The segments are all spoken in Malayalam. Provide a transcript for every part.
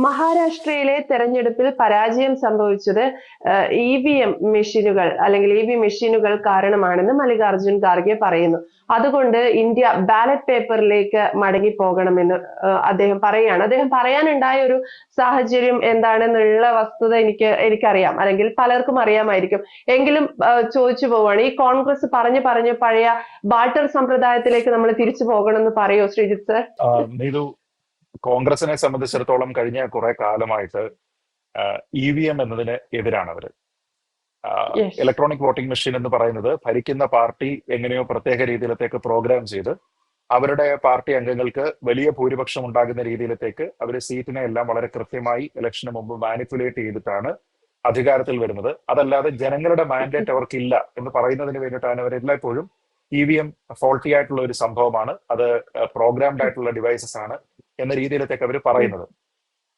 മഹാരാഷ്ട്രയിലെ തെരഞ്ഞെടുപ്പിൽ പരാജയം സംഭവിച്ചത് ഇവിഎം മെഷീനുകൾ അല്ലെങ്കിൽ ഇവി മെഷീനുകൾ കാരണമാണെന്ന് മല്ലികാർജുൻ ഖാർഗെ പറയുന്നു. അതുകൊണ്ട് ഇന്ത്യ ബാലറ്റ് പേപ്പറിലേക്ക് മടങ്ങി പോകണമെന്ന് അദ്ദേഹം പറയുകയാണ്. അദ്ദേഹം പറയാനുണ്ടായ ഒരു സാഹചര്യം എന്താണെന്നുള്ള വസ്തുത എനിക്കറിയാം, അല്ലെങ്കിൽ പലർക്കും അറിയാമായിരിക്കും. എങ്കിലും ചോദിച്ചു പോവുകയാണ്, ഈ കോൺഗ്രസ് പറഞ്ഞു പഴയ ബാർട്ടർ സമ്പ്രദായത്തിലേക്ക് നമ്മൾ തിരിച്ചു പോകണമെന്ന് പറയോ ശ്രീജിത്ത് സർ? നീതു, കോൺഗ്രസിനെ സംബന്ധിച്ചിടത്തോളം കഴിഞ്ഞ കുറെ കാലമായിട്ട് EVM എന്നതിന് എതിരാണ് അവര്. ഇലക്ട്രോണിക് വോട്ടിംഗ് മെഷീൻ എന്ന് പറയുന്നത് ഭരിക്കുന്ന പാർട്ടി എങ്ങനെയോ പ്രത്യേക രീതിയിലത്തേക്ക് പ്രോഗ്രാം ചെയ്ത് അവരുടെ പാർട്ടി അംഗങ്ങൾക്ക് വലിയ ഭൂരിപക്ഷം ഉണ്ടാകുന്ന രീതിയിലത്തേക്ക് അവർ സീറ്റിനെ എല്ലാം വളരെ കൃത്യമായി ഇലക്ഷന് മുമ്പ് മാനിപ്പുലേറ്റ് ചെയ്തിട്ടാണ് അധികാരത്തിൽ വരുന്നത്. അതല്ലാതെ ജനങ്ങളുടെ മാൻഡേറ്റ് അവർക്കില്ല എന്ന് പറയുന്നതിന് വേണ്ടിയിട്ടാണ് അവർ എല്ലായ്പ്പോഴും EVM ഫോൾട്ടി ആയിട്ടുള്ള ഒരു സംഭവമാണ്, അത് പ്രോഗ്രാംഡ് ആയിട്ടുള്ള ഡിവൈസസ് ആണ് എന്ന രീതിയിലത്തേക്ക് അവർ പറയുന്നത്.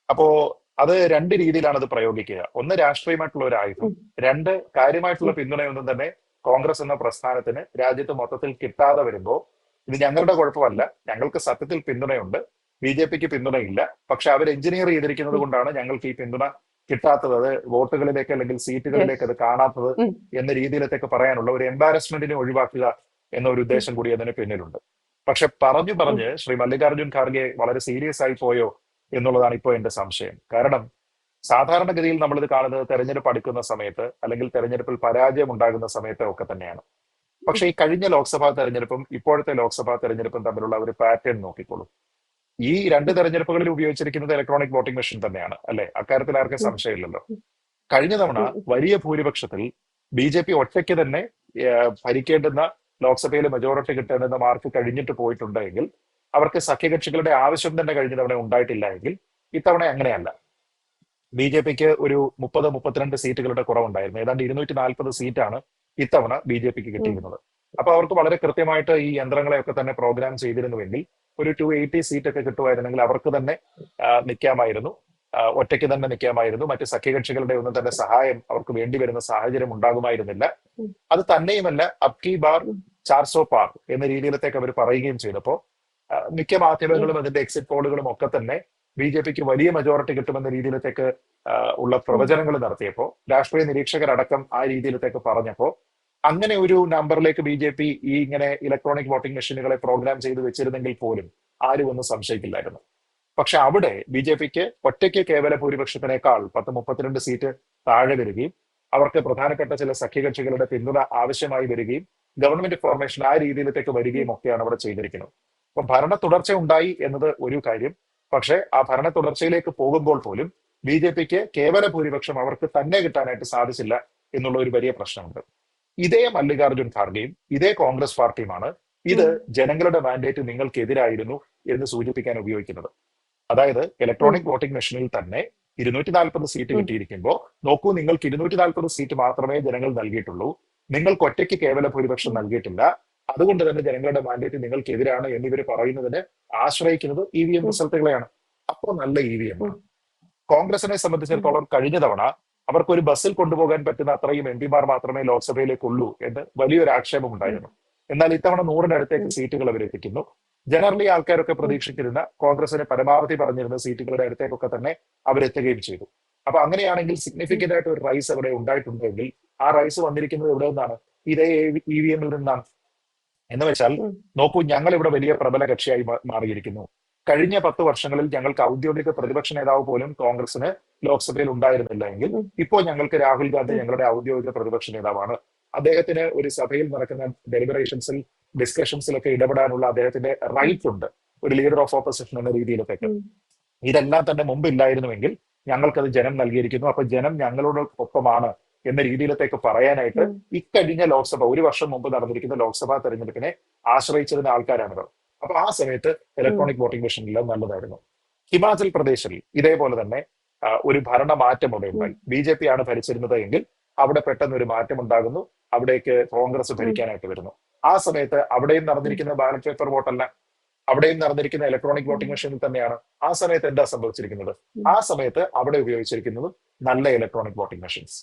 അപ്പോ അത് രണ്ട് രീതിയിലാണ് അത് പ്രയോഗിക്കുക. ഒന്ന്, രാഷ്ട്രീയമായിട്ടുള്ള ഒരു ആയുധം. രണ്ട്, കാര്യമായിട്ടുള്ള പിന്തുണയൊന്നും തന്നെ കോൺഗ്രസ് എന്ന പ്രസ്ഥാനത്തിന് രാജ്യത്ത് മൊത്തത്തിൽ കിട്ടാതെ വരുമ്പോൾ ഇത് ഞങ്ങളുടെ കുഴപ്പമല്ല, ഞങ്ങൾക്ക് സത്യത്തിൽ പിന്തുണയുണ്ട്, BJPക്ക് പിന്തുണയില്ല, പക്ഷെ അവർ എഞ്ചിനീയർ ചെയ്തിരിക്കുന്നത് കൊണ്ടാണ് ഞങ്ങൾക്ക് ഈ പിന്തുണ കിട്ടാത്തത്, അത് വോട്ടുകളിലേക്ക് അല്ലെങ്കിൽ സീറ്റുകളിലേക്ക് അത് കാണാത്തത് എന്ന രീതിയിലത്തേക്ക് പറയാനുള്ള ഒരു എംബാരസ്മെന്റിനെ ഒഴിവാക്കുക എന്ന ഒരു ഉദ്ദേശം കൂടി അതിന് പിന്നിലുണ്ട്. പക്ഷെ പറഞ്ഞ് ശ്രീ മല്ലികാർജുൻ ഖാർഗെ വളരെ സീരിയസ് ആയി പോയോ എന്നുള്ളതാണ് ഇപ്പോൾ എന്റെ സംശയം. കാരണം സാധാരണഗതിയിൽ നമ്മളിത് കാണുന്നത് തെരഞ്ഞെടുപ്പ് അടുക്കുന്ന സമയത്ത് അല്ലെങ്കിൽ തെരഞ്ഞെടുപ്പിൽ പരാജയം ഉണ്ടാകുന്ന സമയത്ത് ഒക്കെ തന്നെയാണ്. പക്ഷെ ഈ കഴിഞ്ഞ ലോക്സഭാ തെരഞ്ഞെടുപ്പും ഇപ്പോഴത്തെ ലോക്സഭാ തെരഞ്ഞെടുപ്പും തമ്മിലുള്ള ഒരു പാറ്റേൺ നോക്കിക്കോളൂ. ഈ രണ്ട് തെരഞ്ഞെടുപ്പുകളിൽ ഉപയോഗിച്ചിരിക്കുന്നത് ഇലക്ട്രോണിക് വോട്ടിംഗ് മെഷീൻ തന്നെയാണ്, അല്ലെ? അക്കാര്യത്തിൽ ആർക്കും സംശയമില്ലല്ലോ. കഴിഞ്ഞ തവണ വലിയ ഭൂരിപക്ഷത്തിൽ BJP ഒറ്റയ്ക്ക് തന്നെ ഭരിക്കേണ്ടുന്ന ലോക്സഭയിൽ മെജോറിറ്റി കിട്ടേണ്ടുന്ന മാർക്ക് കഴിഞ്ഞിട്ട് പോയിട്ടുണ്ടെങ്കിൽ അവർക്ക് സഖ്യകക്ഷികളുടെ ആവശ്യം തന്നെ കഴിഞ്ഞ തവണ ഉണ്ടായിട്ടില്ല എങ്കിൽ ഇത്തവണ അങ്ങനെയല്ല. BJPക്ക് ഒരു 30-32 സീറ്റുകളുടെ കുറവുണ്ടായിരുന്നു. ഏതാണ്ട് 240 സീറ്റാണ് ഇത്തവണ BJPക്ക് കിട്ടിയിരുന്നത്. അപ്പൊ അവർക്ക് വളരെ കൃത്യമായിട്ട് ഈ യന്ത്രങ്ങളെയൊക്കെ തന്നെ പ്രോഗ്രാം ചെയ്തിരുന്നുവെങ്കിൽ ഒരു 280 സീറ്റ് ഒക്കെ കിട്ടുമായിരുന്നെങ്കിൽ അവർക്ക് തന്നെ നിൽക്കാമായിരുന്നു, ഒറ്റയ്ക്ക് തന്നെ നിൽക്കാമായിരുന്നു. മറ്റ് സഖ്യകക്ഷികളുടെ ഒന്നും തന്നെ സഹായം അവർക്ക് വേണ്ടി വരുന്ന സാഹചര്യം ഉണ്ടാകുമായിരുന്നില്ല. അത് തന്നെയുമല്ല, അബ്കി ബാർ 400 പാർ എന്ന രീതിയിലത്തേക്ക് അവർ പറയുകയും ചെയ്തപ്പോ മിക്ക മാധ്യമങ്ങളും അതിന്റെ എക്സിറ്റ് പോളുകളും ഒക്കെ തന്നെ BJPക്ക് വലിയ മെജോറിറ്റി കിട്ടുമെന്ന രീതിയിലത്തേക്ക് ഉള്ള പ്രവചനങ്ങൾ നടത്തിയപ്പോ, രാഷ്ട്രീയ നിരീക്ഷകരടക്കം ആ രീതിയിലത്തേക്ക് പറഞ്ഞപ്പോ, അങ്ങനെ ഒരു നമ്പറിലേക്ക് BJP ഈ ഇങ്ങനെ ഇലക്ട്രോണിക് വോട്ടിംഗ് മെഷീനുകളെ പ്രോഗ്രാം ചെയ്ത് വെച്ചിരുന്നെങ്കിൽ പോലും ആരും ഒന്നും സംശയിക്കില്ലായിരുന്നു. പക്ഷെ അവിടെ BJPക്ക് ഒറ്റയ്ക്ക് കേവല ഭൂരിപക്ഷത്തിനേക്കാൾ 10-32 സീറ്റ് താഴെ വരികയും അവർക്ക് പ്രധാനപ്പെട്ട ചില സഖ്യകക്ഷികളുടെ പിന്തുണ ആവശ്യമായി വരികയും ഗവൺമെന്റ് ഫോർമേഷൻ ആ രീതിയിലത്തേക്ക് വരികയും ഒക്കെയാണ് അവിടെ ചെയ്തിരിക്കുന്നത്. അപ്പൊ ഭരണ തുടർച്ച ഉണ്ടായി എന്നത് ഒരു കാര്യം. പക്ഷെ ആ ഭരണ തുടർച്ചയിലേക്ക് പോകുമ്പോൾ പോലും BJPക്ക് കേവല ഭൂരിപക്ഷം അവർക്ക് തന്നെ കിട്ടാനായിട്ട് സാധിച്ചില്ല എന്നുള്ള ഒരു വലിയ പ്രശ്നമുണ്ട്. ഇതേ മല്ലികാർജുൻ ഖാർഗെയും ഇതേ കോൺഗ്രസ് പാർട്ടിയുമാണ് ഇത് ജനങ്ങളുടെ മാൻഡേറ്റ് നിങ്ങൾക്കെതിരായിരുന്നു എന്ന് സൂചിപ്പിക്കാൻ ഉപയോഗിക്കുന്നത്. അതായത് ഇലക്ട്രോണിക് വോട്ടിംഗ് മെഷീനിൽ തന്നെ 240 സീറ്റ് കിട്ടിയിരിക്കുമ്പോൾ നോക്കൂ, നിങ്ങൾക്ക് 240 സീറ്റ് മാത്രമേ ജനങ്ങൾ നൽകിയിട്ടുള്ളൂ, നിങ്ങൾക്ക് ഒറ്റയ്ക്ക് കേവല ഭൂരിപക്ഷം നൽകിയിട്ടില്ല, അതുകൊണ്ട് തന്നെ ജനങ്ങളുടെ മാൻഡേറ്റ് നിങ്ങൾക്കെതിരാണ് എന്നിവർ പറയുന്നതിന് ആശ്രയിക്കുന്നത് EVM റിസൾട്ടുകളെയാണ്. അപ്പോൾ നല്ല EVM ആണ്. കോൺഗ്രസിനെ സംബന്ധിച്ചിടത്തോളം കഴിഞ്ഞ തവണ അവർക്ക് ഒരു ബസ്സിൽ കൊണ്ടുപോകാൻ പറ്റുന്ന അത്രയും MPമാർ മാത്രമേ ലോക്സഭയിലേക്കുള്ളൂ എന്ന് വലിയൊരു ആക്ഷേപം ഉണ്ടായിരുന്നു. എന്നാൽ ഇത്തവണ 100-നടുത്തേക്ക് സീറ്റുകൾ അവരെത്തിക്കുന്നു. ജനറലി ആൾക്കാരൊക്കെ പ്രതീക്ഷിച്ചിരുന്ന കോൺഗ്രസിന് പരമാവധി പറഞ്ഞിരുന്ന സീറ്റുകളുടെ അടുത്തേക്കൊക്കെ തന്നെ അവരെത്തുകയും ചെയ്തു. അപ്പൊ അങ്ങനെയാണെങ്കിൽ സിഗ്നിഫിക്കന്റ് ആയിട്ട് ഒരു റൈസ് അവിടെ ഉണ്ടായിട്ടുണ്ടെങ്കിൽ ആ റൈസ് വന്നിരിക്കുന്നത് എവിടെ നിന്നാണ്? ഇതേ EVMൽ നിന്നാണ്. എന്ന് വെച്ചാൽ നോക്കൂ, ഞങ്ങൾ ഇവിടെ വലിയ പ്രബല കക്ഷിയായി മാറിയിരിക്കുന്നു. കഴിഞ്ഞ 10 വർഷങ്ങളിൽ ഞങ്ങൾക്ക് ഔദ്യോഗിക പ്രതിപക്ഷ നേതാവ് പോലും കോൺഗ്രസിന് ലോക്സഭയിൽ ഉണ്ടായിരുന്നില്ല എങ്കിൽ ഇപ്പോൾ ഞങ്ങൾക്ക് രാഹുൽ ഗാന്ധി ഞങ്ങളുടെ ഔദ്യോഗിക പ്രതിപക്ഷ നേതാവാണ്. അദ്ദേഹത്തിന് ഒരു സഭയിൽ നടക്കുന്ന ഡെലിബറേഷൻസിൽ ഡിസ്കഷൻസിലൊക്കെ ഇടപെടാനുള്ള അദ്ദേഹത്തിന്റെ റൈറ്റ് ഉണ്ട്, ഒരു ലീഡർ ഓഫ് ഓപ്പോസിഷൻ എന്ന രീതിയിലൊക്കെ. ഇതെല്ലാം തന്നെ മുമ്പ് ഇല്ലായിരുന്നുവെങ്കിൽ ഞങ്ങൾക്കത് ജനം നൽകിയിരിക്കുന്നു, അപ്പൊ ജനം ഞങ്ങളോട് ഒപ്പമാണ് എന്ന രീതിയിലത്തേക്ക് പറയാനായിട്ട് ഇക്കഴിഞ്ഞ ലോക്സഭ, ഒരു വർഷം മുമ്പ് നടന്നിരിക്കുന്ന ലോക്സഭാ തെരഞ്ഞെടുപ്പിനെ ആശ്രയിച്ചിരുന്ന ആൾക്കാരാണിവർ. അപ്പൊ ആ സമയത്ത് ഇലക്ട്രോണിക് വോട്ടിംഗ് മെഷീനെല്ലാം നല്ലതായിരുന്നു. ഹിമാചൽ പ്രദേശിൽ ഇതേപോലെ തന്നെ ഒരു ഭരണ മാറ്റം അവിടെ ഉണ്ടായി. BJP ആണ് ഭരിച്ചിരുന്നത് എങ്കിൽ അവിടെ പെട്ടെന്ന് ഒരു മാറ്റം ഉണ്ടാകുന്നു, അവിടേക്ക് കോൺഗ്രസ് ഭരിക്കാനായിട്ട് വരുന്നു. ആ സമയത്ത് അവിടെയും നടന്നിരിക്കുന്ന ബാലറ്റ് പേപ്പർ വോട്ടല്ല, അവിടെയും നടന്നിരിക്കുന്ന ഇലക്ട്രോണിക് വോട്ടിംഗ് മെഷീനിൽ തന്നെയാണ്. ആ സമയത്ത് എന്താ സംഭവിച്ചിരിക്കുന്നത്? ആ സമയത്ത് അവിടെ ഉപയോഗിച്ചിരിക്കുന്നത് നല്ല ഇലക്ട്രോണിക് വോട്ടിംഗ് മെഷീൻസ്.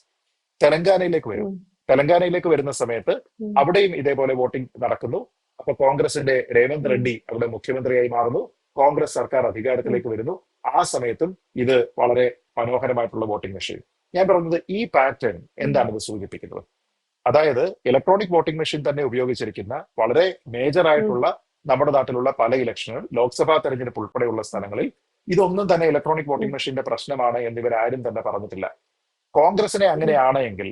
തെലങ്കാനയിലേക്ക് വരുന്ന സമയത്ത് അവിടെയും ഇതേപോലെ വോട്ടിംഗ് നടക്കുന്നു. അപ്പൊ കോൺഗ്രസിന്റെ രേവന്ത് റെഡ്ഡി അവിടെ മുഖ്യമന്ത്രിയായി മാറുന്നു. കോൺഗ്രസ് സർക്കാർ അധികാരത്തിലേക്ക് വരുന്നു. ആ സമയത്തും ഇത് വളരെ മനോഹരമായിട്ടുള്ള വോട്ടിംഗ് മെഷീൻ. ഞാൻ പറഞ്ഞത് ഈ പാറ്റേൺ എന്താണ് ഇത് സൂചിപ്പിക്കുന്നത്? അതായത് ഇലക്ട്രോണിക് വോട്ടിംഗ് മെഷീൻ തന്നെ ഉപയോഗിച്ചിരിക്കുന്ന വളരെ മേജർ ആയിട്ടുള്ള നമ്മുടെ നാട്ടിലുള്ള പല ഇലക്ഷനുകൾ, ലോക്സഭാ തെരഞ്ഞെടുപ്പ് ഉൾപ്പെടെയുള്ള സ്ഥലങ്ങളിൽ ഇതൊന്നും തന്നെ ഇലക്ട്രോണിക് വോട്ടിംഗ് മെഷീന്റെ പ്രശ്നമാണ് എന്നിവരാരും തന്നെ പറഞ്ഞിട്ടില്ല. കോൺഗ്രസിനെ അങ്ങനെയാണ് എങ്കിൽ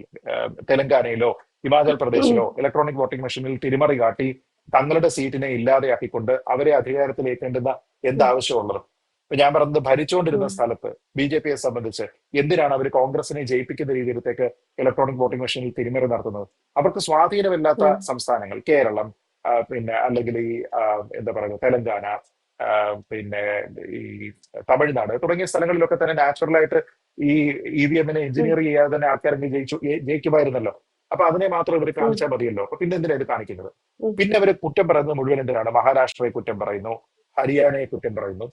തെലങ്കാനയിലോ ഹിമാചൽ പ്രദേശിലോ ഇലക്ട്രോണിക് വോട്ടിംഗ് മെഷീനിൽ തിരിമറി കാട്ടി തങ്ങളുടെ സീറ്റിനെ ഇല്ലാതെയാക്കിക്കൊണ്ട് അവരെ അധികാരത്തിലേക്കേണ്ടുന്ന എന്താവശ്യമുള്ളത്? ഇപ്പൊ ഞാൻ പറഞ്ഞത്, ഭരിച്ചുകൊണ്ടിരുന്ന സ്ഥലത്ത് BJP-യെ സംബന്ധിച്ച് എന്തിനാണ് അവർ കോൺഗ്രസിനെ ജയിപ്പിക്കുന്ന രീതിയിലത്തേക്ക് ഇലക്ട്രോണിക് വോട്ടിംഗ് മെഷീനിൽ തിരിമറി നടത്തുന്നത്? അവർക്ക് സ്വാധീനമില്ലാത്ത സംസ്ഥാനങ്ങൾ, കേരളം, പിന്നെ അല്ലെങ്കിൽ ഈ എന്താ പറയുക തെലങ്കാന, പിന്നെ ഈ തമിഴ്നാട് തുടങ്ങിയ സ്ഥലങ്ങളിലൊക്കെ തന്നെ നാച്ചുറലായിട്ട് ഈ EVM-നെ എഞ്ചിനീയർ ചെയ്യാതെ തന്നെ ആൾക്കാരെങ്കിൽ ജയിക്കുമായിരുന്നല്ലോ. അപ്പൊ അതിനെ മാത്രം ഇവർ കാണിച്ചാൽ മതിയല്ലോ. അപ്പൊ പിന്നെ എന്തിനാണ് ഇത് കാണിക്കുന്നത്? പിന്നെ അവർ കുറ്റം പറയുന്നത് മുഴുവൻ എന്തിനാണ്? മഹാരാഷ്ട്രയെ കുറ്റം പറയുന്നു, ഹരിയാനയെ കുറ്റം പറയുന്നു.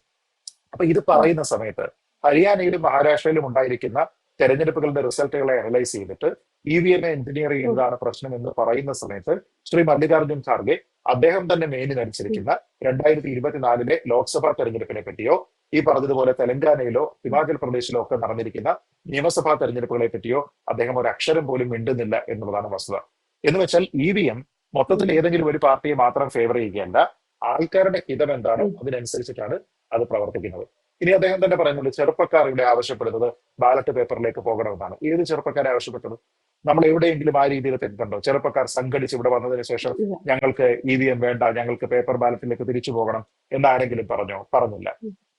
അപ്പൊ ഇത് പറയുന്ന സമയത്ത് ഹരിയാനയിലും മഹാരാഷ്ട്രയിലും ഉണ്ടായിരിക്കുന്ന തെരഞ്ഞെടുപ്പുകളുടെ റിസൾട്ടുകളെ അനലൈസ് ചെയ്തിട്ട് EVM-നെ എഞ്ചിനീയർ ചെയ്യുന്നതാണ് പ്രശ്നം എന്ന് പറയുന്ന സമയത്ത് ശ്രീ മല്ലികാർജുൻ ഖാർഗെ അദ്ദേഹം തന്നെ മേനി നടിച്ചിരിക്കുന്ന 2024 ലോക്സഭാ തെരഞ്ഞെടുപ്പിനെ പറ്റിയോ ഈ പറഞ്ഞതുപോലെ തെലങ്കാനയിലോ ഹിമാചൽ പ്രദേശിലോ ഒക്കെ നടന്നിരിക്കുന്ന നിയമസഭാ തെരഞ്ഞെടുപ്പുകളെ പറ്റിയോ അദ്ദേഹം ഒരു അക്ഷരം പോലും മിണ്ടുന്നില്ല എന്നുള്ളതാണ് വസ്തുത. എന്ന് വെച്ചാൽ EVM മൊത്തത്തിൽ ഏതെങ്കിലും ഒരു പാർട്ടിയെ മാത്രം ഫേവർ ചെയ്യുകയല്ല, ആൾക്കാരുടെ ഹിതം എന്താണോ അതിനനുസരിച്ചിട്ടാണ് അത് പ്രവർത്തിക്കുന്നത്. ഇനി അദ്ദേഹം തന്നെ പറയുന്നുണ്ട്, ചെറുപ്പക്കാർ ഇവിടെ ആവശ്യപ്പെടുന്നത് ബാലറ്റ് പേപ്പറിലേക്ക് പോകണമെന്നാണ്. ഏത് ചെറുപ്പക്കാരെ ആവശ്യപ്പെട്ടത്? നമ്മൾ എവിടെയെങ്കിലും ആ രീതിയിൽ തെറ്റുണ്ടോ? ചെറുപ്പക്കാർ സംഘടിച്ച് ഇവിടെ വന്നതിന് ശേഷം ഞങ്ങൾക്ക് EVM വേണ്ട, ഞങ്ങൾക്ക് പേപ്പർ ബാലറ്റിലേക്ക് തിരിച്ചു പോകണം എന്നാരെങ്കിലും പറഞ്ഞില്ല.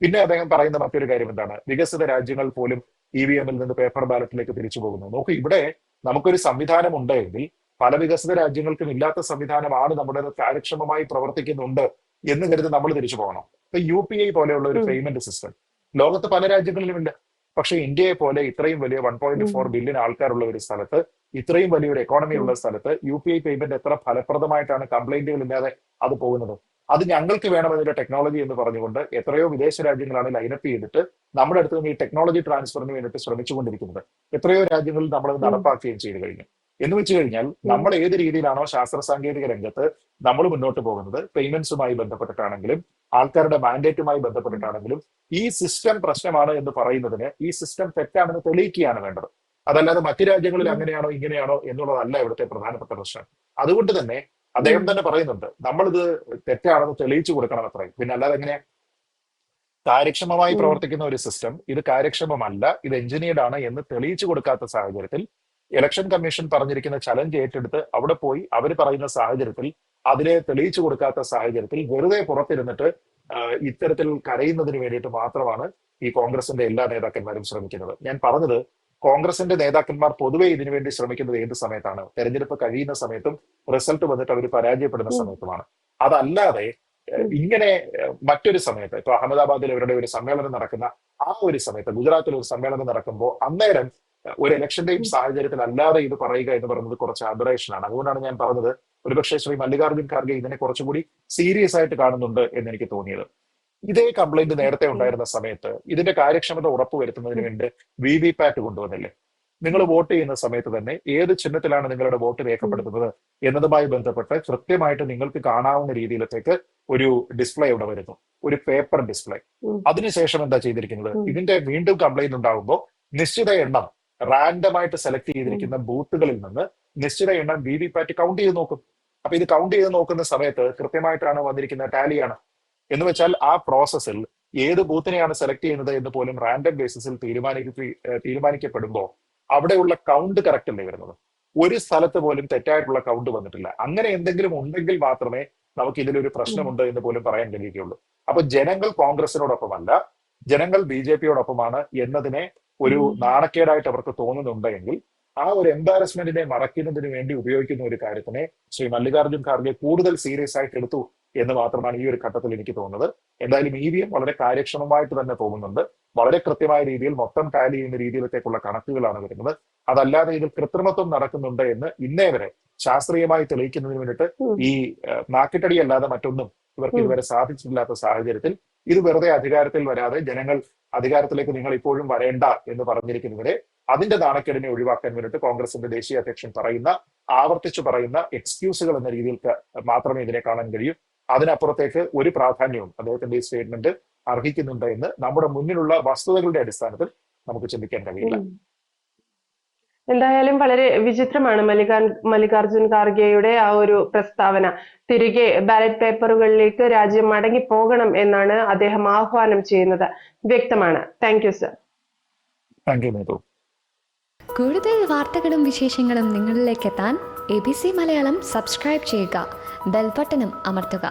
പിന്നെ അദ്ദേഹം പറയുന്ന മറ്റൊരു കാര്യം എന്താണ്? വികസിത രാജ്യങ്ങൾ പോലും EVM-ൽ നിന്ന് പേപ്പർ ബാലറ്റിലേക്ക് തിരിച്ചു പോകുന്നു. നോക്കൂ, ഇവിടെ നമുക്കൊരു സംവിധാനം ഉണ്ടെങ്കിൽ പല വികസിത രാജ്യങ്ങൾക്കും ഇല്ലാത്ത സംവിധാനമാണ് നമ്മുടെ കാര്യക്ഷമമായി പ്രവർത്തിക്കുന്നുണ്ട് എന്ന് കരുതി നമ്മൾ തിരിച്ചു പോകണം. ഇപ്പൊ UPI പോലെയുള്ള ഒരു പേയ്മെന്റ് സിസ്റ്റം ലോകത്ത് പല രാജ്യങ്ങളിലുമില്ല. പക്ഷെ ഇന്ത്യയെ പോലെ ഇത്രയും വലിയ 1.4 ബില്യൺ ആൾക്കാരുള്ള ഒരു സ്ഥലത്ത്, ഇത്രയും വലിയൊരു എക്കോണമി ഉള്ള സ്ഥലത്ത് UPI പേയ്മെന്റ് എത്ര ഫലപ്രദമായിട്ടാണ് കംപ്ലൈന്റുകൾ ഇല്ലാതെ അത് പോകുന്നത്? അത് ഞങ്ങൾക്ക് വേണം അതിന്റെ ടെക്നോളജി എന്ന് പറഞ്ഞുകൊണ്ട് എത്രയോ വിദേശ രാജ്യങ്ങളാണ് ലൈനപ്പ് ചെയ്തിട്ട് നമ്മുടെ അടുത്ത് നിന്ന് ഈ ടെക്നോളജി ട്രാൻസ്ഫറിന് വേണ്ടിയിട്ട് ശ്രമിച്ചുകൊണ്ടിരിക്കുന്നത്. എത്രയോ രാജ്യങ്ങളിൽ നമ്മളത് നടപ്പാക്കുകയും ചെയ്തു കഴിഞ്ഞു. എന്ന് വെച്ച് കഴിഞ്ഞാൽ നമ്മൾ ഏത് രീതിയിലാണോ ശാസ്ത്ര സാങ്കേതിക രംഗത്ത് നമ്മൾ മുന്നോട്ട് പോകുന്നത്, പേയ്മെന്റ്സുമായി ബന്ധപ്പെട്ടിട്ടാണെങ്കിലും ആൾക്കാരുടെ മാൻഡേറ്റുമായി ബന്ധപ്പെട്ടിട്ടാണെങ്കിലും, ഈ സിസ്റ്റം പ്രശ്നമാണ് എന്ന് പറയുന്നതിന് ഈ സിസ്റ്റം തെറ്റാണെന്ന് തെളിയിക്കുകയാണ് വേണ്ടത്. അതല്ലാതെ മറ്റു രാജ്യങ്ങളിൽ അങ്ങനെയാണോ ഇങ്ങനെയാണോ എന്നുള്ളതല്ല ഇവിടുത്തെ പ്രധാനപ്പെട്ട പ്രശ്നം. അതുകൊണ്ട് തന്നെ അദ്ദേഹം തന്നെ പറയുന്നുണ്ട്, നമ്മളിത് തെറ്റാണെന്ന് തെളിയിച്ചു കൊടുക്കണം അത്രയും. പിന്നെ അല്ലാതെ എങ്ങനെ? കാര്യക്ഷമമായി പ്രവർത്തിക്കുന്ന ഒരു സിസ്റ്റം ഇത് കാര്യക്ഷമമല്ല, ഇത് എഞ്ചിനീയർഡ് ആണ് എന്ന് തെളിയിച്ചു കൊടുക്കാത്ത സാഹചര്യത്തിൽ, ഇലക്ഷൻ കമ്മീഷൻ പറഞ്ഞിരിക്കുന്ന ചലഞ്ച് ഏറ്റെടുത്ത് അവിടെ പോയി അവർ പറയുന്ന സാഹചര്യത്തിൽ അതിനെ തെളിയിച്ചു കൊടുക്കാത്ത സാഹചര്യത്തിൽ വെറുതെ പുറത്തിരുന്നിട്ട് ഇത്തരത്തിൽ കരയുന്നതിന് വേണ്ടിയിട്ട് മാത്രമാണ് ഈ കോൺഗ്രസിന്റെ എല്ലാ നേതാക്കന്മാരും ശ്രമിക്കുന്നത്. ഞാൻ പറഞ്ഞത്, കോൺഗ്രസിന്റെ നേതാക്കന്മാർ പൊതുവെ ഇതിനുവേണ്ടി ശ്രമിക്കുന്നത് ഏത് സമയത്താണ്? തെരഞ്ഞെടുപ്പ് കഴിയുന്ന സമയത്തും റിസൾട്ട് വന്നിട്ട് അവർ പരാജയപ്പെടുന്ന സമയത്തുമാണ്. അതല്ലാതെ ഇങ്ങനെ മറ്റൊരു സമയത്ത്, ഇപ്പൊ അഹമ്മദാബാദിൽ അവരുടെ ഒരു സമ്മേളനം നടക്കുന്ന ആ ഒരു സമയത്ത്, ഗുജറാത്തിൽ ഒരു സമ്മേളനം നടക്കുമ്പോൾ അന്നേരം ഒരു ഇലക്ഷന്റെയും സാഹചര്യത്തിൽ അല്ലാതെ ഇത് പറയുക എന്ന് പറയുന്നത് കുറച്ച് അബറേഷൻ ആണ്. അതുകൊണ്ടാണ് ഞാൻ പറഞ്ഞത്, ഒരുപക്ഷെ ശ്രീ മല്ലികാർജുൻ ഖാർഗെ ഇതിനെ കുറച്ചുകൂടി സീരിയസ് ആയിട്ട് കാണുന്നുണ്ട് എന്ന് എനിക്ക് തോന്നിയത്. ഇതേ കംപ്ലൈന്റ് നേരത്തെ ഉണ്ടായിരുന്ന സമയത്ത് ഇതിന്റെ കാര്യക്ഷമത ഉറപ്പുവരുത്തുന്നതിന് വേണ്ടി VVPAT കൊണ്ടുവന്നില്ലേ? നിങ്ങൾ വോട്ട് ചെയ്യുന്ന സമയത്ത് തന്നെ ഏത് ചിഹ്നത്തിലാണ് നിങ്ങളുടെ വോട്ട് രേഖപ്പെടുത്തുന്നത് എന്നതുമായി ബന്ധപ്പെട്ട് കൃത്യമായിട്ട് നിങ്ങൾക്ക് കാണാവുന്ന രീതിയിലത്തേക്ക് ഒരു ഡിസ്പ്ലേ ഇവിടെ വരുന്നു, ഒരു പേപ്പർ ഡിസ്പ്ലേ. അതിനുശേഷം എന്താ ചെയ്തിരിക്കുന്നത്? ഇതിന്റെ വീണ്ടും കംപ്ലൈന്റ് ഉണ്ടാകുമ്പോൾ നിശ്ചിത എണ്ണം റാൻഡമായിട്ട് സെലക്ട് ചെയ്തിരിക്കുന്ന ബൂത്തുകളിൽ നിന്ന് നിശ്ചിത എണ്ണം VVPAT കൗണ്ട് ചെയ്ത് നോക്കും. അപ്പൊ ഇത് കൗണ്ട് ചെയ്ത് നോക്കുന്ന സമയത്ത് കൃത്യമായിട്ടാണ് വന്നിരിക്കുന്ന ടാലിയാണ്. എന്ന് വെച്ചാൽ ആ പ്രോസസ്സിൽ ഏത് ബൂത്തിനെയാണ് സെലക്ട് ചെയ്യുന്നത് എന്ന് പോലും റാൻഡം ബേസിസിൽ തീരുമാനിക്കപ്പെടുമ്പോൾ അവിടെയുള്ള കൗണ്ട് കറക്റ്റ് അല്ലേ വരുന്നത്? ഒരു സ്ഥലത്ത് പോലും തെറ്റായിട്ടുള്ള കൗണ്ട് വന്നിട്ടില്ല. അങ്ങനെ എന്തെങ്കിലും ഉണ്ടെങ്കിൽ മാത്രമേ നമുക്ക് ഇതിലൊരു പ്രശ്നമുണ്ട് എന്ന് പോലും പറയാൻ കഴിയുകയുള്ളൂ. അപ്പൊ ജനങ്ങൾ കോൺഗ്രസിനോടൊപ്പമല്ല, ജനങ്ങൾ BJP-യോടൊപ്പമാണ് എന്നതിനെ ഒരു നാണക്കേടായിട്ട് അവർക്ക് തോന്നുന്നുണ്ടെങ്കിൽ ആ ഒരു എംബാരസ്മെന്റിനെ മറയ്ക്കുന്നതിന് വേണ്ടി ഉപയോഗിക്കുന്ന ഒരു കാര്യത്തിനെ ശ്രീ മല്ലികാർജുൻ ഖാർഗെ കൂടുതൽ സീരിയസ് ആയിട്ട് എടുത്തു എന്ന് മാത്രമാണ് ഈ ഒരു ഘട്ടത്തിൽ എനിക്ക് തോന്നുന്നത്. എന്തായാലും EVM വളരെ കാര്യക്ഷമമായിട്ട് തന്നെ പോകുന്നുണ്ട്. വളരെ കൃത്യമായ രീതിയിൽ മൊത്തം ടാലി ചെയ്യുന്ന രീതിയിലേക്കുള്ള കണക്കുകളാണ് വരുന്നത്. അതല്ലാതെ ഇതിൽ കൃത്രിമത്വം നടക്കുന്നുണ്ട് എന്ന് ഇന്നേ വരെ ശാസ്ത്രീയമായി തെളിയിക്കുന്നതിന് വേണ്ടിയിട്ട് ഈ നാക്കിട്ടടി അല്ലാതെ മറ്റൊന്നും ഇവർക്ക് ഇതുവരെ സാധിച്ചിട്ടില്ലാത്ത സാഹചര്യത്തിൽ ഇത് വെറുതെ അധികാരത്തിൽ വരാതെ ജനങ്ങൾ അധികാരത്തിലേക്ക് നിങ്ങൾ ഇപ്പോഴും വരേണ്ട എന്ന് പറഞ്ഞിരിക്കുന്നതിനെ അതിന്റെ നാണക്കേടിനെ ഒഴിവാക്കാൻ വേണ്ടിയിട്ട് കോൺഗ്രസിന്റെ ദേശീയ അധ്യക്ഷൻ ആവർത്തിച്ചു പറയുന്ന എക്സ്ക്യൂസുകൾ എന്ന രീതിയിൽ മാത്രമേ ഇതിനെ കാണാൻ കഴിയൂ. അതിനപ്പുറത്തേക്ക് ഒരു പ്രാധാന്യവും അദ്ദേഹത്തിന്റെ ഈ സ്റ്റേറ്റ്മെന്റ് അർഹിക്കുന്നുണ്ട് എന്ന് നമ്മുടെ മുന്നിലുള്ള വസ്തുതകളുടെ അടിസ്ഥാനത്തിൽ നമുക്ക് ചിന്തിക്കാൻ കഴിയില്ല. എന്തായാലും വളരെ വിചിത്രമാണ് മല്ലികാർജുൻ ഖാർഗെയുടെ ആ ഒരു പ്രസ്താവന. തിരികെ ബാലറ്റ് പേപ്പറുകളിലേക്ക് രാജ്യം മടങ്ങി പോകണം എന്നാണ് അദ്ദേഹം ആഹ്വാനം ചെയ്യുന്നത്. വ്യക്തമാണ്. Thank you sir. Thank you Neethu. കൂടുതൽ വാർത്തകളും വിശേഷങ്ങളും നിങ്ങളിലേക്ക് എത്താൻ ABC മലയാളം സബ്സ്ക്രൈബ് ചെയ്യുക, ബെൽ ബട്ടണും അമർത്തുക.